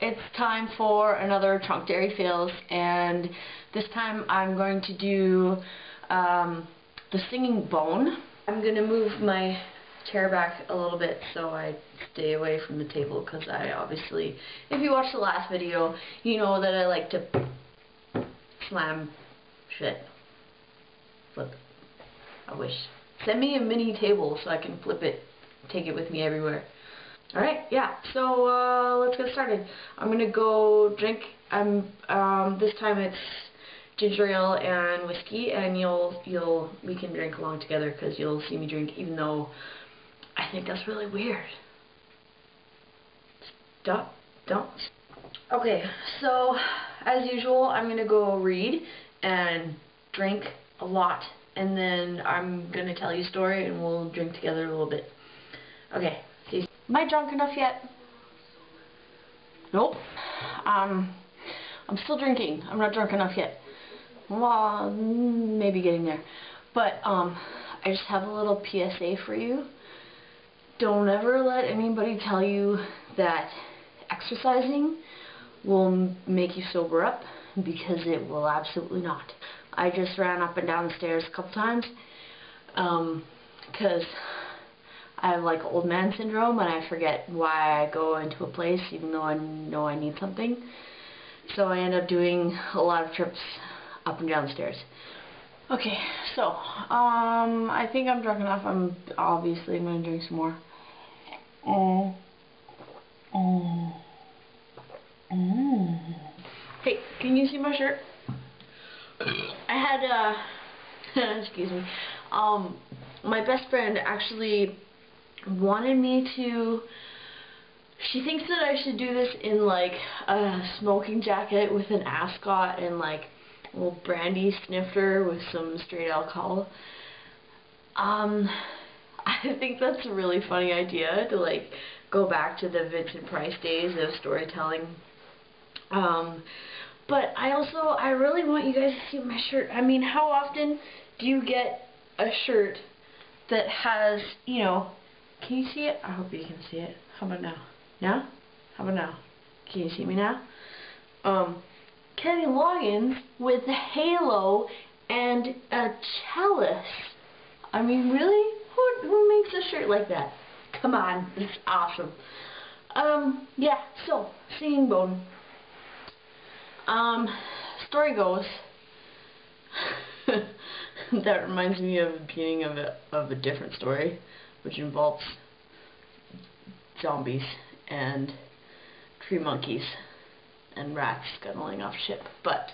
it's time for another Trunk Dairy Fails, and this time I'm going to do the singing bone. I'm going to move my chair back a little bit so I stay away from the table, because I obviously, if you watched the last video, you know that I like to slam shit. Flip. I wish. Send me a mini table so I can flip it, take it with me everywhere. Alright, yeah, so let's get started. I'm gonna go drink. This time it's ginger ale and whiskey, and we can drink along together, because you'll see me drink, even though I think that's really weird. Don't. Okay, so as usual, I'm gonna go read and drink a lot, and then I'm gonna tell you a story and we'll drink together a little bit. Okay, see. Am I drunk enough yet? Nope. I'm still drinking. I'm not drunk enough yet. Well, maybe getting there. But I just have a little PSA for you. Don't ever let anybody tell you that exercising will make you sober up, because it will absolutely not. I just ran up and down the stairs a couple times because I have like old man syndrome, and I forget why I go into a place even though I know I need something. So I end up doing a lot of trips up and down the stairs. Okay, so I think I'm drunk enough. I'm obviously going to drink some more. Hey, can you see my shirt? I had excuse me. My best friend actually wanted me to. She thinks that I should do this in like a smoking jacket with an ascot and like a little brandy snifter with some straight alcohol. I think that's a really funny idea, to like go back to the Vincent Price days of storytelling. But I really want you guys to see my shirt. I mean, how often do you get a shirt that has, you know, can you see it? I hope you can see it. How about now? Now? How about now? Can you see me now? Kenny Loggins with a halo and a chalice. I mean, really? Who makes a shirt like that? Come on, it's awesome. Yeah, so, singing bone. Story goes, that reminds me of the beginning of a different story, which involves zombies and tree monkeys and rats scuttling off ship, but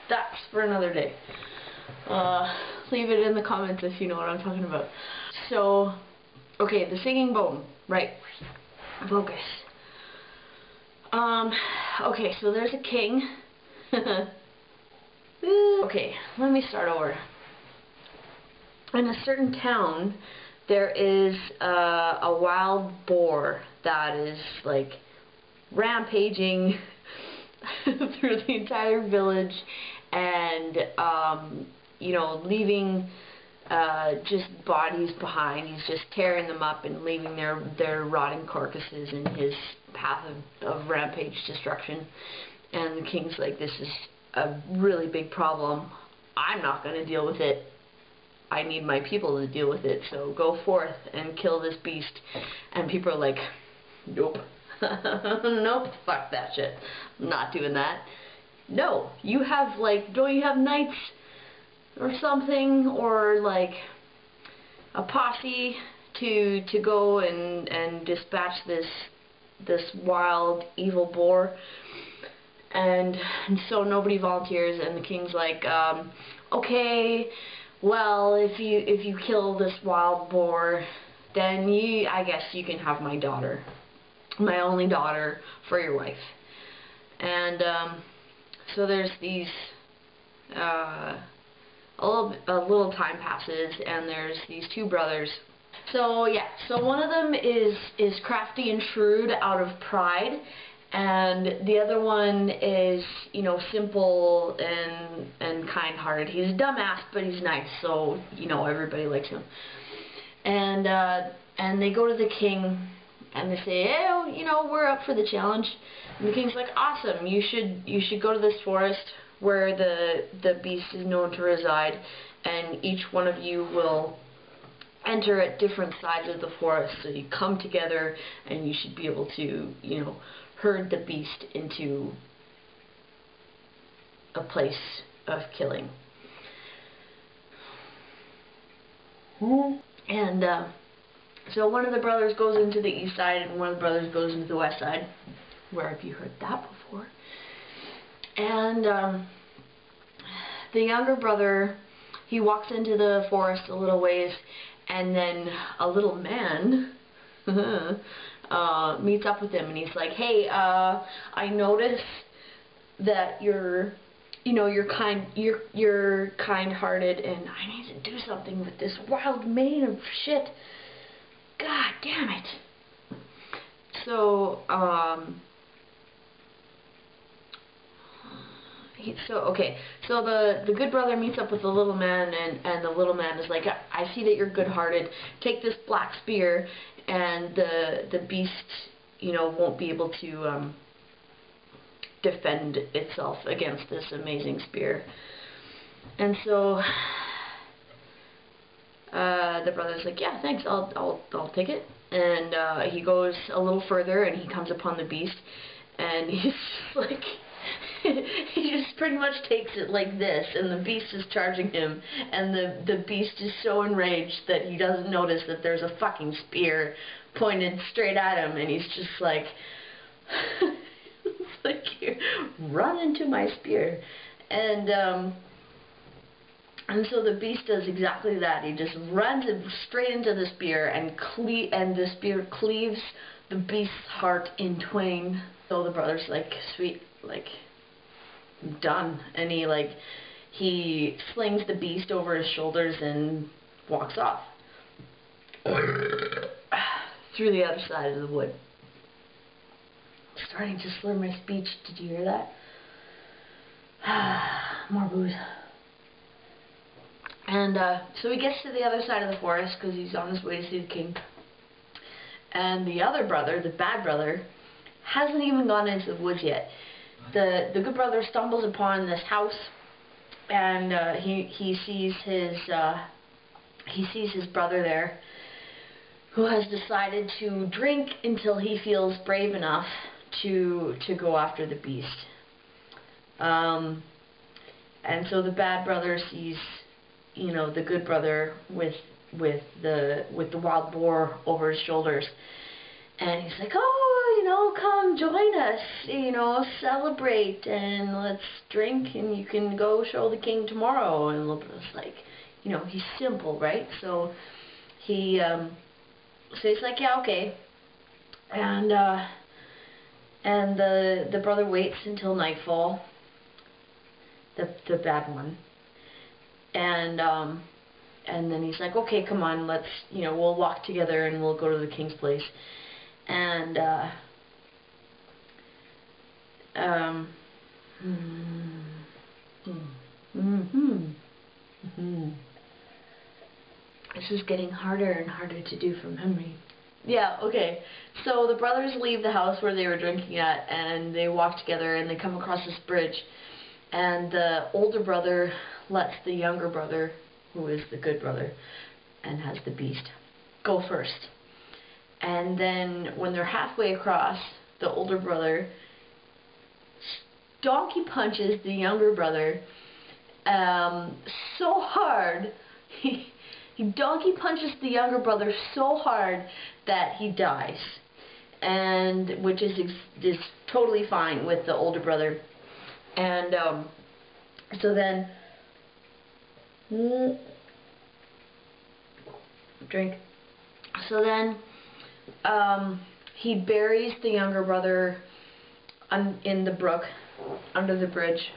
that's for another day. Leave it in the comments if you know what I'm talking about. So, okay, the singing bone, right, focus. Okay, so there's a king. Okay, let me start over. In a certain town, there is a wild boar that is like rampaging through the entire village, and you know, leaving just bodies behind. He's just tearing them up and leaving their rotting carcasses in his path of rampage destruction. And the king's like, this is a really big problem. I'm not going to deal with it. I need my people to deal with it, so go forth and kill this beast. And people are like, nope. Nope, fuck that shit. I'm not doing that. No, you have like, don't you have knights or something, or like a posse to go and dispatch this wild evil boar? And so nobody volunteers, and the king's like, okay, well, if you kill this wild boar, then I guess you can have my daughter, my only daughter, for your wife. And so there's these a little time passes, and there's these two brothers. So yeah, so one of them is crafty and shrewd out of pride, and the other one is, you know, simple and kind-hearted. He's a dumbass, but he's nice, so, you know, everybody likes him. And they go to the king, and they say, oh, you know, we're up for the challenge. And the king's like, awesome, you should go to this forest where the beast is known to reside, and each one of you will enter at different sides of the forest, so you come together and you should be able to, you know, herd the beast into a place of killing. And so one of the brothers goes into the east side and one of the brothers goes into the west side. Where have you heard that before? And the younger brother, he walks into the forest a little ways, and then a little man meets up with him, and he's like, hey, I notice that you're kind-hearted, and I need to do something with this wild mane of shit. God damn it. So, so the good brother meets up with the little man, and the little man is like, I see that you're good-hearted. Take this black spear, and the beast, you know, won't be able to defend itself against this amazing spear. And so the brother's like, yeah, thanks, I'll take it. And he goes a little further, and he comes upon the beast, and he's just like, he just pretty much takes it like this, and the beast is charging him, and the beast is so enraged that he doesn't notice that there's a fucking spear pointed straight at him, and he's just like, like, run into my spear. And so the beast does exactly that. He just runs straight into the spear, and the spear cleaves the beast's heart in twain. So the brother's like, sweet, like, done. And he slings the beast over his shoulders and walks off through the other side of the wood. I'm starting to slur my speech. Did you hear that? More booze. And so he gets to the other side of the forest because he's on his way to see the king. And the other brother, the bad brother, hasn't even gone into the woods yet. The good brother stumbles upon this house, and he sees his brother there, who has decided to drink until he feels brave enough to go after the beast. And so the bad brother sees, you know, the good brother with the wild boar over his shoulders, and he's like, oh, you know, come join us, you know, celebrate, and let's drink, and you can go show the king tomorrow. And Lopa's like, you know, he's simple, right? So he's like, yeah, okay. And the brother waits until nightfall, the bad one, and then he's like, okay, come on, let's, you know, we'll walk together and we'll go to the king's place. And this is getting harder and harder to do from memory. Yeah, okay. So the brothers leave the house where they were drinking at, and they walk together, and they come across this bridge. And the older brother lets the younger brother, who is the good brother and has the beast, go first. And then when they're halfway across, the older brother donkey punches the younger brother so hard. He donkey punches the younger brother so hard that he dies, and which is totally fine with the older brother. And so then drink. So then he buries the younger brother in the brook under the bridge,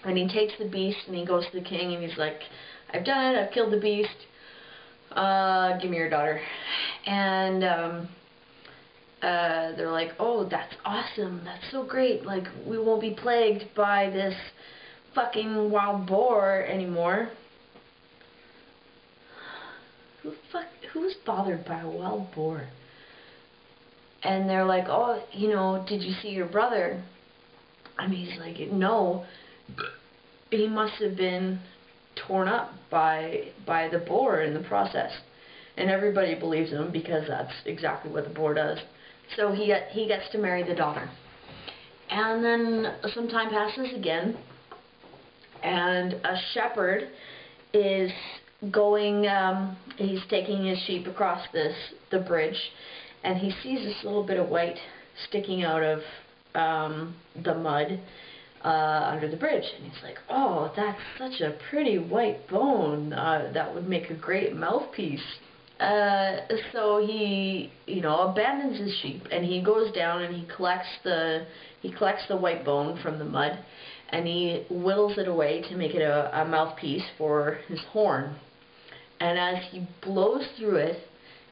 and he takes the beast and he goes to the king, and he's like, I've done it, I've killed the beast, give me your daughter. And they're like, oh, that's awesome, that's so great, like, we won't be plagued by this fucking wild boar anymore. Who's bothered by a wild boar? and they're like, oh, you know, did you see your brother? And he's like, no, he must have been torn up by the boar in the process. And everybody believes him because that's exactly what the boar does. So he gets to marry the daughter. And then some time passes again, and a shepherd is going, he's taking his sheep across the bridge, and he sees this little bit of white sticking out of the mud under the bridge, and he's like, oh, that's such a pretty white bone, that would make a great mouthpiece. So he, you know, abandons his sheep, and he goes down and he collects the white bone from the mud, and he whittles it away to make it a mouthpiece for his horn. And as he blows through it,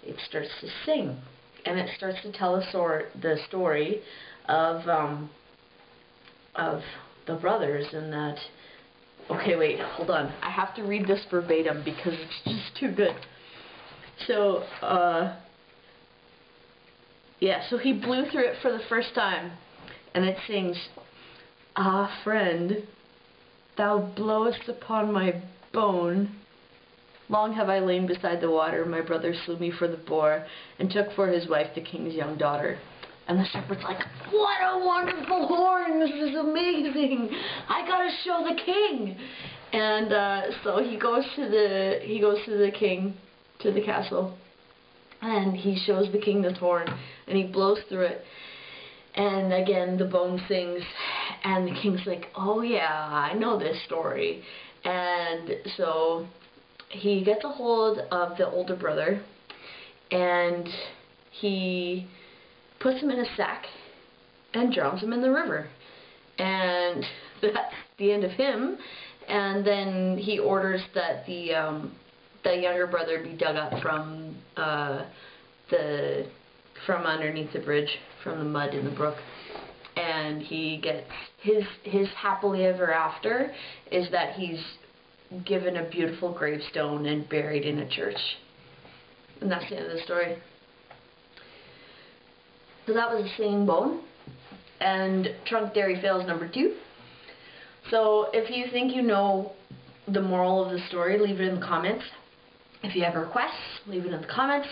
it starts to sing, and it starts to tell the story of the brothers, and that. Okay, wait, hold on. I have to read this verbatim because it's just too good. So, yeah, so he blew through it for the first time, and it sings, ah, friend, thou blowest upon my bone. Long have I lain beside the water, my brother slew me for the boar, and took for his wife the king's young daughter. And the shepherd's like, what a wonderful horn, this is amazing, I gotta show the king. And so he goes to the king, to the castle, and he shows the king this horn, and he blows through it, and again the bone sings, and the king's like, oh yeah, I know this story. And so he gets a hold of the older brother, and he puts him in a sack and drowns him in the river, and that's the end of him. And then he orders that the younger brother be dug up from underneath the bridge, from the mud in the brook, and he gets his happily ever after is that he's given a beautiful gravestone and buried in a church. And that's the end of the story. So that was a singing bone and Trunk Dairy Fales number 2. So if you think you know the moral of the story, leave it in the comments. If you have requests, leave it in the comments.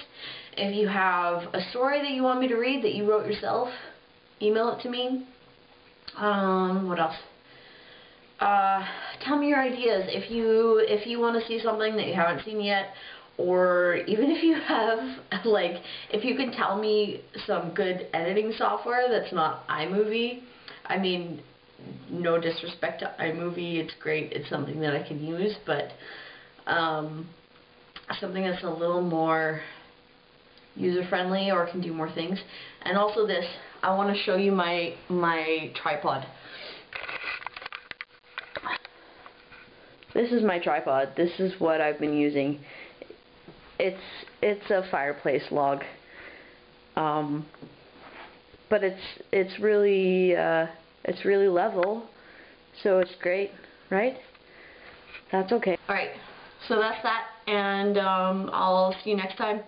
If you have a story that you want me to read that you wrote yourself, email it to me. What else? Tell me your ideas. If you want to see something that you haven't seen yet, or even if you have, like, if you can tell me some good editing software that's not iMovie. I mean, no disrespect to iMovie, it's great, it's something that I can use, but something that's a little more user-friendly or can do more things. And also this, I want to show you my tripod. This is my tripod. This is what I've been using. It's a fireplace log, but it's really level, so it's great, right? That's okay. All right, so that's that, and I'll see you next time.